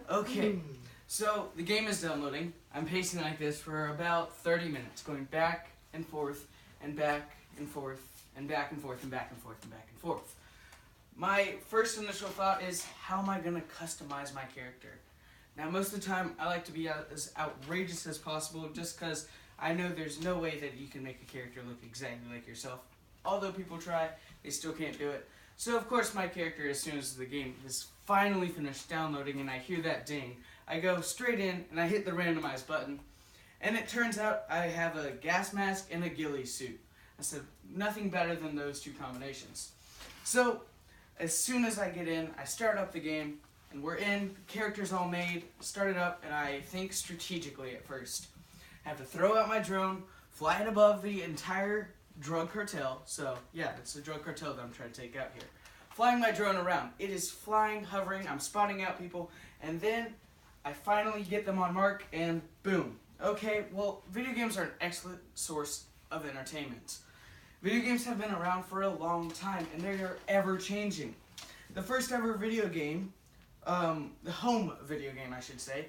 Okay, so the game is downloading. I'm pacing like this for about 30 minutes, going back and forth and back and forth and back and forth and back and forth and back and forth. My first initial thought is, how am I going to customize my character? Now, most of the time, I like to be as outrageous as possible just because I know there's no way that you can make a character look exactly like yourself. Although people try, they still can't do it. So, of course, my character, as soon as the game is finally finished downloading and I hear that ding, I go straight in and I hit the randomize button. And it turns out I have a gas mask and a ghillie suit. I said, nothing better than those two combinations. So, as soon as I get in, I start up the game, and we're in, characters all made, started up, and I think strategically at first. I have to throw out my drone, fly it above the entire drug cartel. So, yeah, it's the drug cartel that I'm trying to take out here. Flying my drone around. It is flying, hovering, I'm spotting out people, and then I finally get them on mark, and boom. Okay, well, video games are an excellent source of entertainment. Video games have been around for a long time, and they are ever changing. The first ever video game, the home video game, I should say,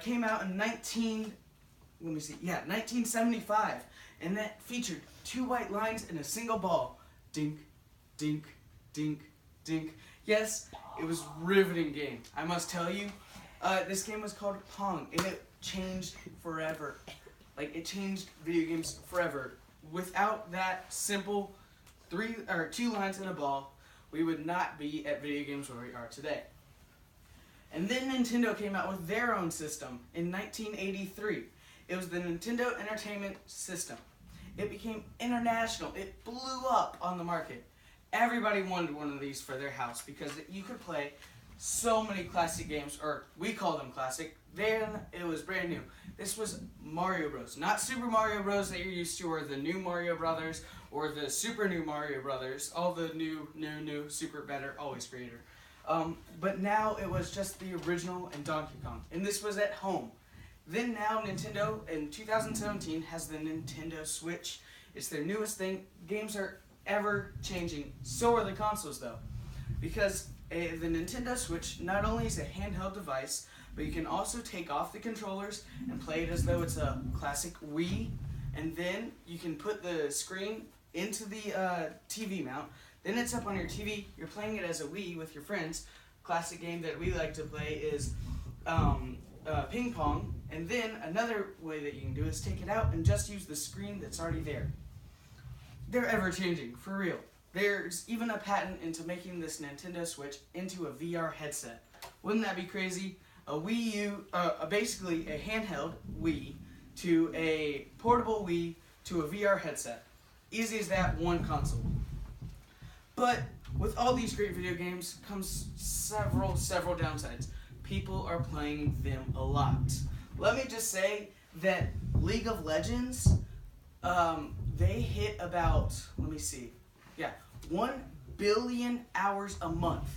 came out in 1975, and that featured 2 white lines and a single ball. Dink, dink, dink, dink. Yes, it was a riveting game. I must tell you, this game was called Pong, and it changed forever. Like, it changed video games forever. Without that simple 2 lines and a ball, we would not be at video games where we are today. And then Nintendo came out with their own system in 1983. It was the Nintendo Entertainment System. It became international. It blew up on the market. Everybody wanted one of these for their house because you could play so many classic games, or we call them classic. Then it was brand new. This was Mario Bros. Not Super Mario Bros. That you're used to, or the new Mario Brothers, or the super new Mario Brothers. All the new, super better, always greater. But now it was just the original and Donkey Kong. And this was at home. Then now Nintendo, in 2017, has the Nintendo Switch. It's their newest thing. Games are ever changing. So are the consoles, though. Because the Nintendo Switch not only is a handheld device, but you can also take off the controllers and play it as though it's a classic Wii. And then you can put the screen into the TV mount. Then it's up on your TV. You're playing it as a Wii with your friends. Classic game that we like to play is ping pong. And then another way that you can do is take it out and just use the screen that's already there. They're ever changing, for real. There's even a patent into making this Nintendo Switch into a VR headset. Wouldn't that be crazy? A Wii U, basically a handheld Wii to a portable Wii to a VR headset. Easy as that, one console. But with all these great video games comes several downsides. People are playing them a lot. Let me just say that League of Legends, they hit about, 1 billion hours a month.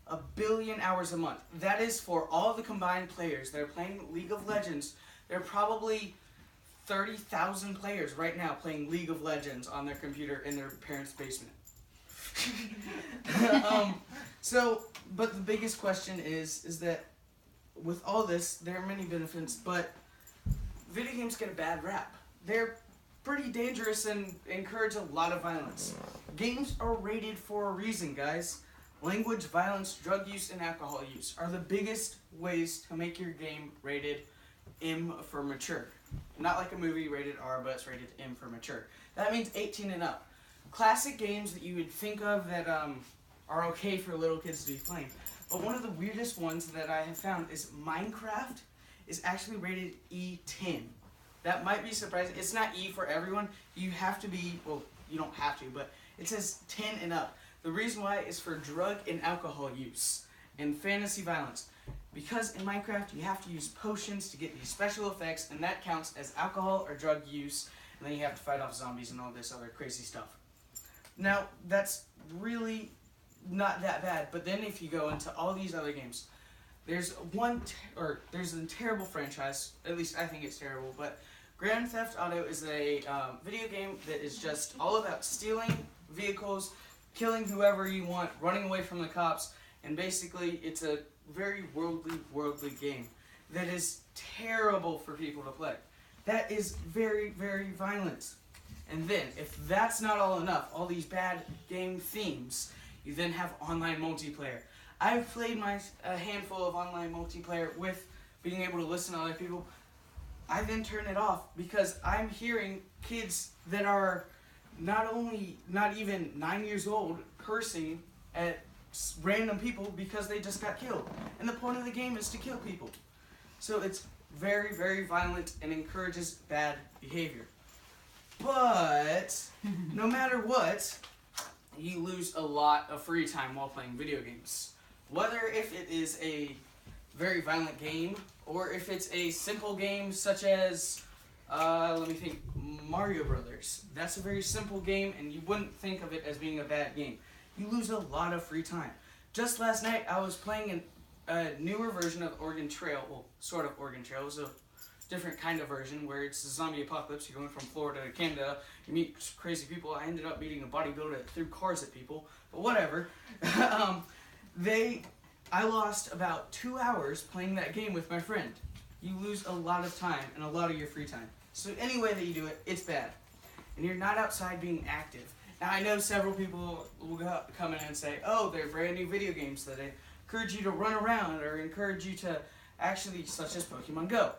1 billion hours a month. That is for all the combined players that are playing League of Legends. There are probably 30,000 players right now playing League of Legends on their computer in their parents' basement. But the biggest question is that with all this, there are many benefits, but video games get a bad rap. They're pretty dangerous and encourage a lot of violence. Games are rated for a reason, guys. Language, violence, drug use, and alcohol use are the biggest ways to make your game rated M for mature. Not like a movie rated R, but it's rated M for mature. That means 18 and up. Classic games that you would think of that are okay for little kids to be playing. But one of the weirdest ones that I have found is Minecraft is actually rated E10. That might be surprising. It's not E for everyone. You have to be, well, you don't have to, but it says 10 and up. The reason why is for drug and alcohol use and fantasy violence. Because in Minecraft, you have to use potions to get these special effects, and that counts as alcohol or drug use, and then you have to fight off zombies and all this other crazy stuff. Now, that's really not that bad, but then if you go into all these other games, there's a terrible franchise, at least I think it's terrible, but Grand Theft Auto is a video game that is just all about stealing vehicles, killing whoever you want, running away from the cops, And basically, it's a very worldly game that is terrible for people to play. That is very, very violent. And then, if that's not all enough, all these bad game themes, you then have online multiplayer. I've played a handful of online multiplayer with being able to listen to other people. I then turn it off because I'm hearing kids that are not even 9 years old cursing at random people because they just got killed. And the point of the game is to kill people. So it's very, very violent and encourages bad behavior. But no matter what, you lose a lot of free time while playing video games. Whether if it is a very violent game or if it's a simple game such as, let me think, Mario Brothers. That's a very simple game and you wouldn't think of it as being a bad game. You lose a lot of free time. Just last night I was playing a newer version of Oregon Trail, well, sort of Oregon Trail. It was a different kind of version where it's a zombie apocalypse. You're going from Florida to Canada, you meet crazy people. I ended up meeting a bodybuilder that threw cars at people, but whatever. I lost about 2 hours playing that game with my friend. You lose a lot of time and a lot of your free time. So any way that you do it, it's bad. And you're not outside being active. Now I know several people will come in and say, oh, they're brand new video games that encourage you to run around or encourage you to actually, such as Pokemon Go.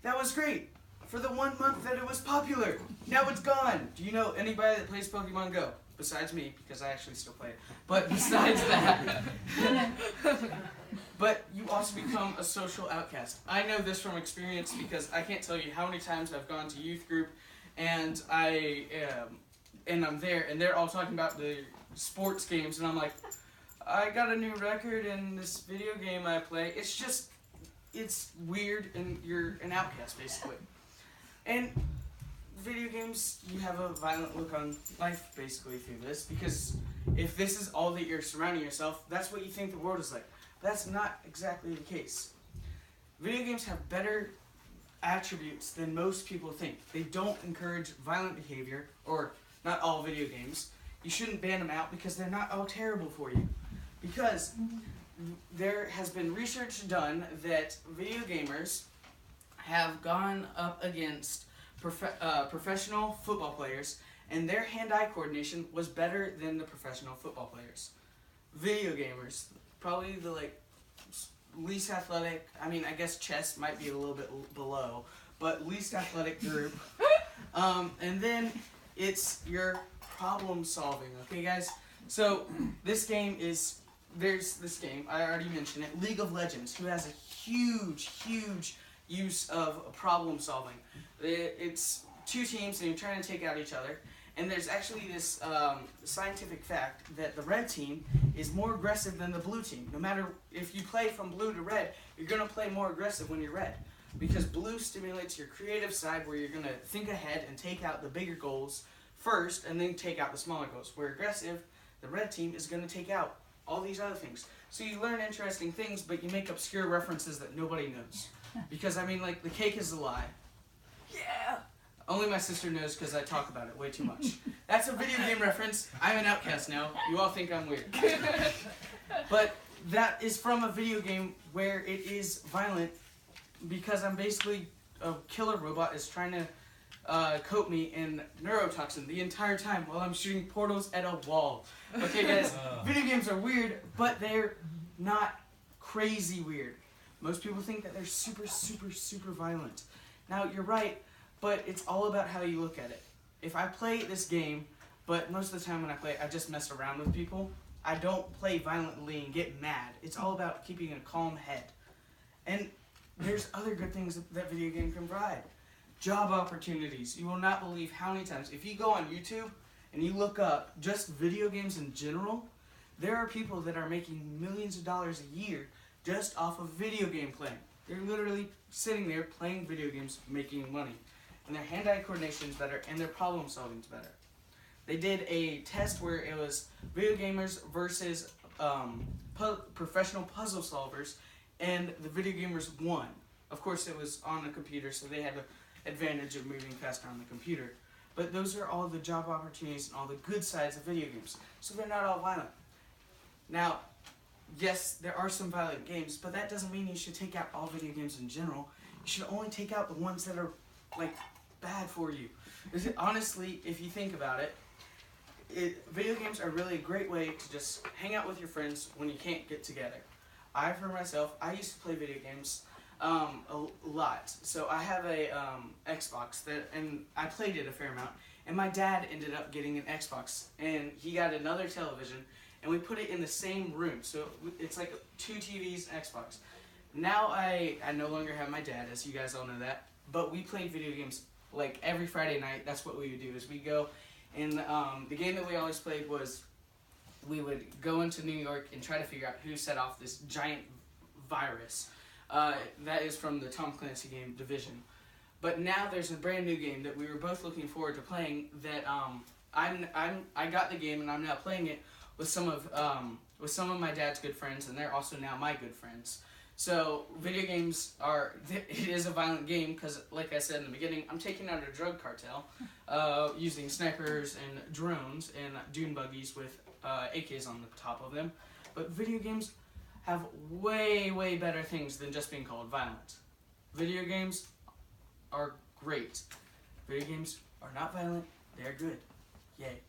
That was great for the 1 month that it was popular. Now it's gone. Do you know anybody that plays Pokemon Go? Besides me, because I actually still play it. But besides that, but you also become a social outcast. I know this from experience because I can't tell you how many times I've gone to youth group and I'm there and they're all talking about the sports games and I'm like, I got a new record in this video game I play. It's weird and you're an outcast basically. And video games, you have a violent look on life basically through this because if this is all that you're surrounding yourself, that's what you think the world is like. But that's not exactly the case. Video games have better attributes than most people think. They don't encourage violent behavior, or not all video games. You shouldn't ban them out because they're not all terrible for you. Because there has been research done that video gamers have gone up against professional football players, and their hand-eye coordination was better than the professional football players. Video gamers, probably the least athletic. I mean, I guess chess might be a little bit below, but least athletic group. And then it's your problem solving. Okay, guys. So this game is. There's this game, I already mentioned it, League of Legends, who has a huge use of problem solving. It's two teams and you're trying to take out each other. And there's actually this scientific fact that the red team is more aggressive than the blue team. No matter if you play from blue to red, you're going to play more aggressive when you're red. Because blue stimulates your creative side where you're going to think ahead and take out the bigger goals first and then take out the smaller goals. Where aggressive, the red team is going to take out all these other things. So you learn interesting things, but you make obscure references that nobody knows. Because, I mean, like, the cake is a lie. Yeah! Only my sister knows because I talk about it way too much. That's a video game reference. I'm an outcast now. You all think I'm weird. But that is from a video game where it is violent because I'm basically a killer robot is trying to coat me in neurotoxin the entire time while I'm shooting portals at a wall. Okay, guys, video games are weird, but they're not crazy weird. Most people think that they're super violent. Now, you're right, but it's all about how you look at it. If I play this game, but most of the time when I play, I just mess around with people, I don't play violently and get mad. It's all about keeping a calm head. And there's other good things that video game can provide. Job opportunities. You will not believe how many times, if you go on YouTube and you look up just video games in general, there are people that are making millions of dollars a year just off of video game playing. They're literally sitting there playing video games, making money. And their hand-eye coordination is better, and their problem solving is better. They did a test where it was video gamers versus professional puzzle solvers, and the video gamers won. Of course, it was on a computer, so they had the advantage of moving faster on the computer. But those are all the job opportunities and all the good sides of video games. So they're not all violent. Now, yes, there are some violent games, but that doesn't mean you should take out all video games in general. You should only take out the ones that are, like, bad for you. Honestly, if you think about it, video games are really a great way to just hang out with your friends when you can't get together. For myself, I used to play video games a lot. So I have a Xbox and I played it a fair amount. And my dad ended up getting an Xbox, and he got another television, and we put it in the same room. So it's like 2 TVs, Xbox. Now I no longer have my dad, as you guys all know that. But we played video games like every Friday night. That's what we would do, is we go, and the game that we always played was, we would go into New York and try to figure out who set off this giant virus. That is from the Tom Clancy game Division. But now there's a brand new game that we were both looking forward to playing. That I got the game, and I'm now playing it with some of my dad's good friends, and they're also now my good friends. So video games it is a violent game because, like I said in the beginning, I'm taking out a drug cartel using snipers and drones and dune buggies with AKs on the top of them. But video games have way, way better things than just being called violent. Video games are great. Video games are not violent, they're good. Yay.